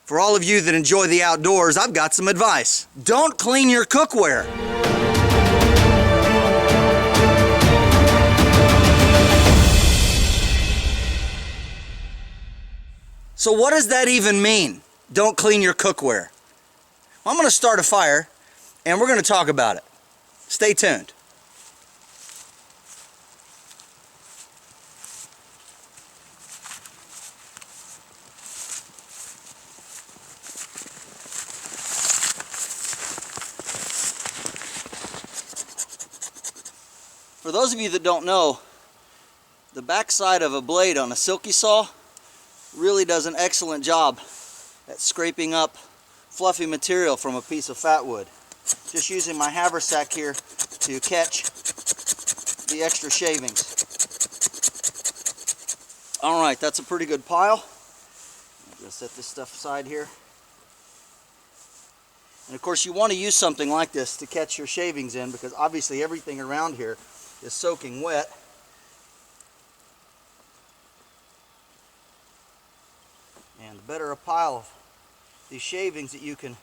For all of you that enjoy the outdoors, I've got some advice. Don't clean your cookware. So what does that even mean? Don't clean your cookware. Well, I'm going to start a fire and we're going to talk about it. Stay tuned. For those of you that don't know, the backside of a blade on a silky saw really does an excellent job at scraping up fluffy material from a piece of fat wood. Just using my haversack here to catch the extra shavings. Alright, that's a pretty good pile. I'm going to set this stuff aside here. And of course you want to use something like this to catch your shavings in, because obviously everything around here is soaking wet. And the better a pile of these shavings that you can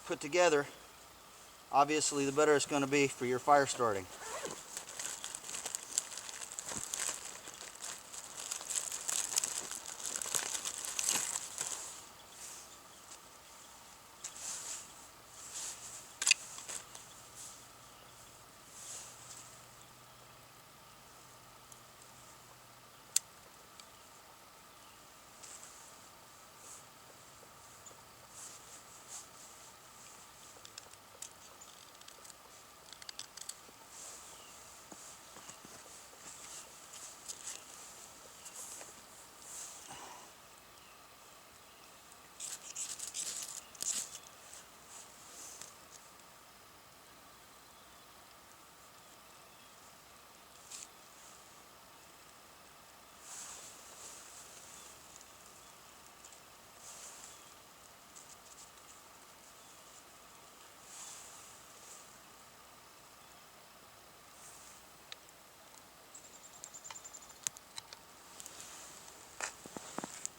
put together, obviously the better it's going to be for your fire starting.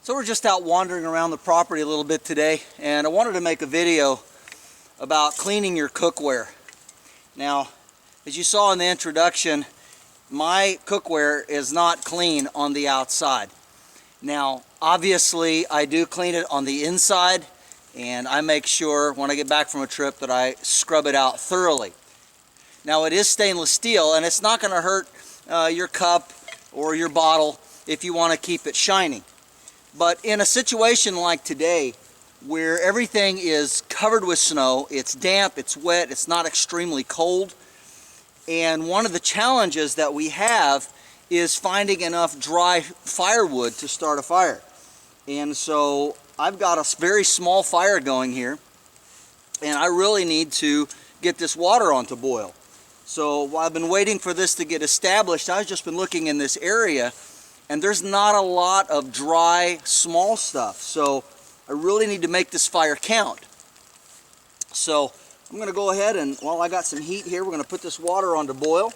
So we're just out wandering around the property a little bit today, and I wanted to make a video about cleaning your cookware. Now, as you saw in the introduction, my cookware is not clean on the outside. Now, obviously, I do clean it on the inside, and I make sure when I get back from a trip that I scrub it out thoroughly. Now, it is stainless steel, and it's not going to hurt your cup or your bottle if you want to keep it shiny. But in a situation like today, where everything is covered with snow, it's damp, it's wet, it's not extremely cold, and one of the challenges that we have is finding enough dry firewood to start a fire. And so I've got a very small fire going here, and I really need to get this water on to boil. So while I've been waiting for this to get established, I've just been looking in this area, and there's not a lot of dry, small stuff. So I really need to make this fire count. So I'm going to go ahead and, while I got some heat here, we're going to put this water on to boil.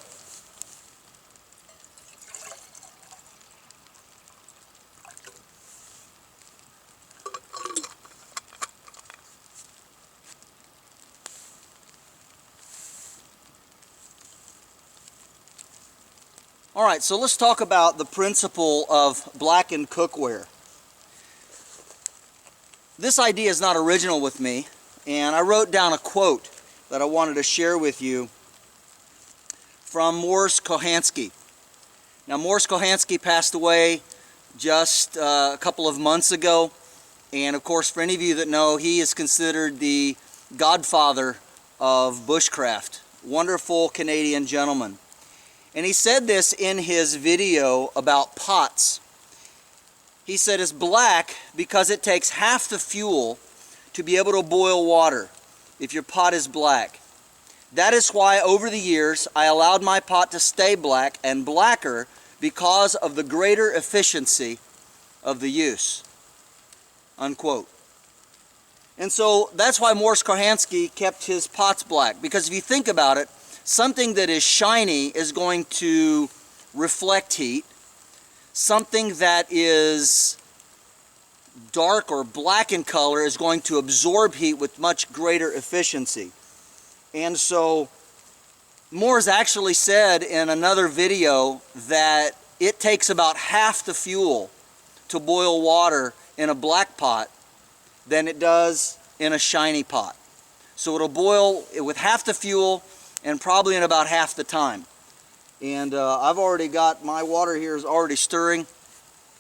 Alright, so let's talk about the principle of blackened cookware. This idea is not original with me, and I wrote down a quote that I wanted to share with you from Mors Kochanski. Now, Mors Kochanski passed away just a couple of months ago, and of course, for any of you that know, he is considered the godfather of bushcraft. Wonderful Canadian gentleman. And he said this in his video about pots. He said it's black because it takes half the fuel to be able to boil water if your pot is black. That is why over the years I allowed my pot to stay black and blacker because of the greater efficiency of the use. Unquote. And so that's why Mors Kochanski kept his pots black, because if you think about it, something that is shiny is going to reflect heat. Something that is dark or blackened color is going to absorb heat with much greater efficiency. And so Mors actually said in another video that it takes about half the fuel to boil water in a black pot than it does in a shiny pot. So it'll boil with half the fuel and probably in about half the time. And I've already got my water here is already stirring,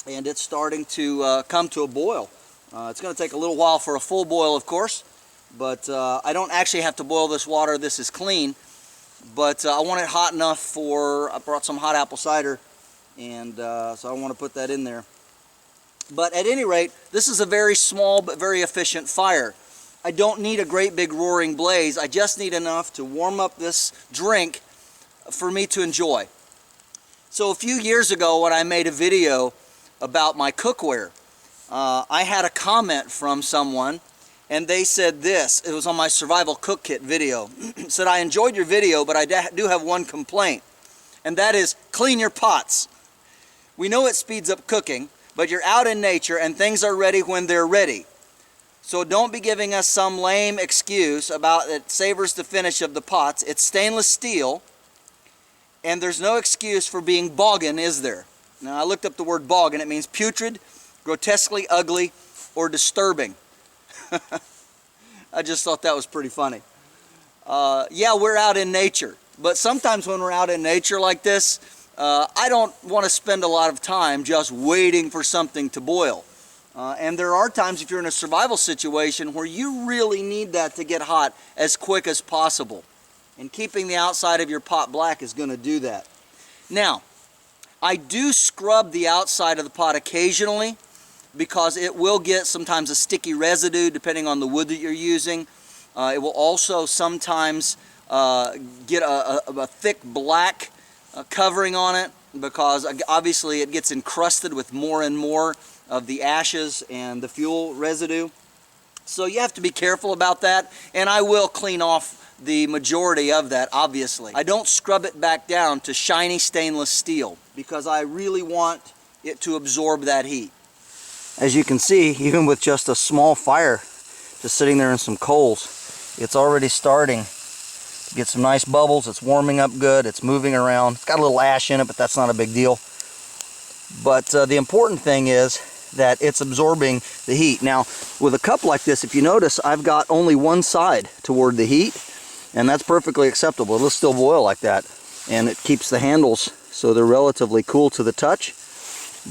and it's starting to come to a boil. It's going to take a little while for a full boil, of course, but I don't actually have to boil this water. This is clean, but I want it hot enough for, I brought some hot apple cider, and so I want to put that in there. But at any rate, this is a very small but very efficient fire. I don't need a great big roaring blaze. I just need enough to warm up this drink for me to enjoy. So a few years ago when I made a video about my cookware, I had a comment from someone, and they said this. It was on my survival cook kit video. It said, "I enjoyed your video, but I do have one complaint, and that is clean your pots. We know it speeds up cooking, but you're out in nature and things are ready when they're ready. So don't be giving us some lame excuse about it savors the finish of the pots. It's stainless steel, and there's no excuse for being boggin, is there?" Now I looked up the word boggin. It means putrid, grotesquely ugly, or disturbing. I just thought that was pretty funny. Yeah, we're out in nature, but sometimes when we're out in nature like this, I don't want to spend a lot of time just waiting for something to boil. And there are times if you're in a survival situation where you really need that to get hot as quick as possible. And keeping the outside of your pot black is going to do that. Now, I do scrub the outside of the pot occasionally because it will get sometimes a sticky residue depending on the wood that you're using. It will also sometimes get a thick black covering on it because obviously it gets encrusted with more and more of the ashes and the fuel residue. So you have to be careful about that, and I will clean off the majority of that, obviously. I don't scrub it back down to shiny stainless steel because I really want it to absorb that heat. As you can see, even with just a small fire just sitting there in some coals, it's already starting to get some nice bubbles. It's warming up good, it's moving around. It's got a little ash in it, but that's not a big deal. But the important thing is that it's absorbing the heat. Now, with a cup like this, if you notice, I've got only one side toward the heat, and that's perfectly acceptable. It'll still boil like that, and it keeps the handles so they're relatively cool to the touch,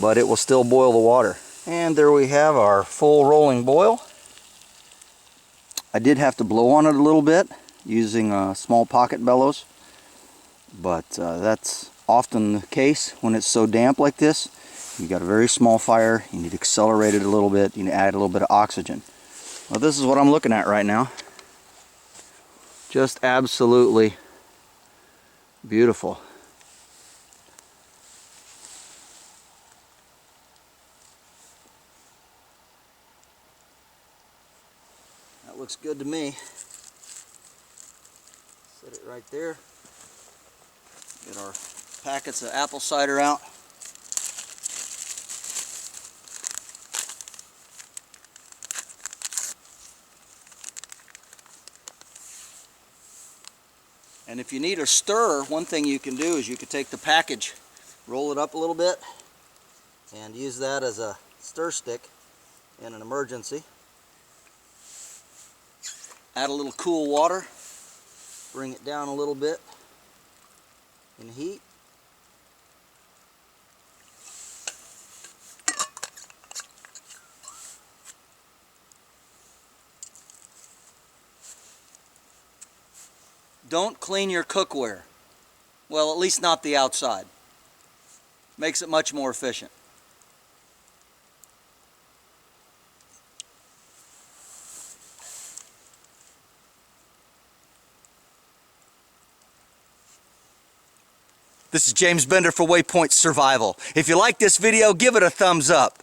but it will still boil the water. And there we have our full rolling boil. I did have to blow on it a little bit using small pocket bellows, but that's often the case when it's so damp like this. You got a very small fire, you need to accelerate it a little bit, you need to add a little bit of oxygen. Well, this is what I'm looking at right now. Just absolutely beautiful. That looks good to me. Set it right there. Get our packets of apple cider out. And if you need a stir, one thing you can do is you could take the package, roll it up a little bit, and use that as a stir stick in an emergency. Add a little cool water, bring it down a little bit in heat. Don't clean your cookware. Well, at least not the outside. Makes it much more efficient. This is James Bender for Waypoint Survival. If you like this video, give it a thumbs up.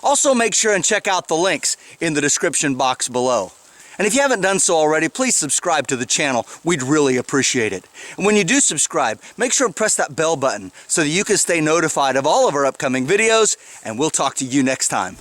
Also, make sure and check out the links in the description box below. And if you haven't done so already, please subscribe to the channel. We'd really appreciate it. And when you do subscribe, make sure and press that bell button so that you can stay notified of all of our upcoming videos, and we'll talk to you next time.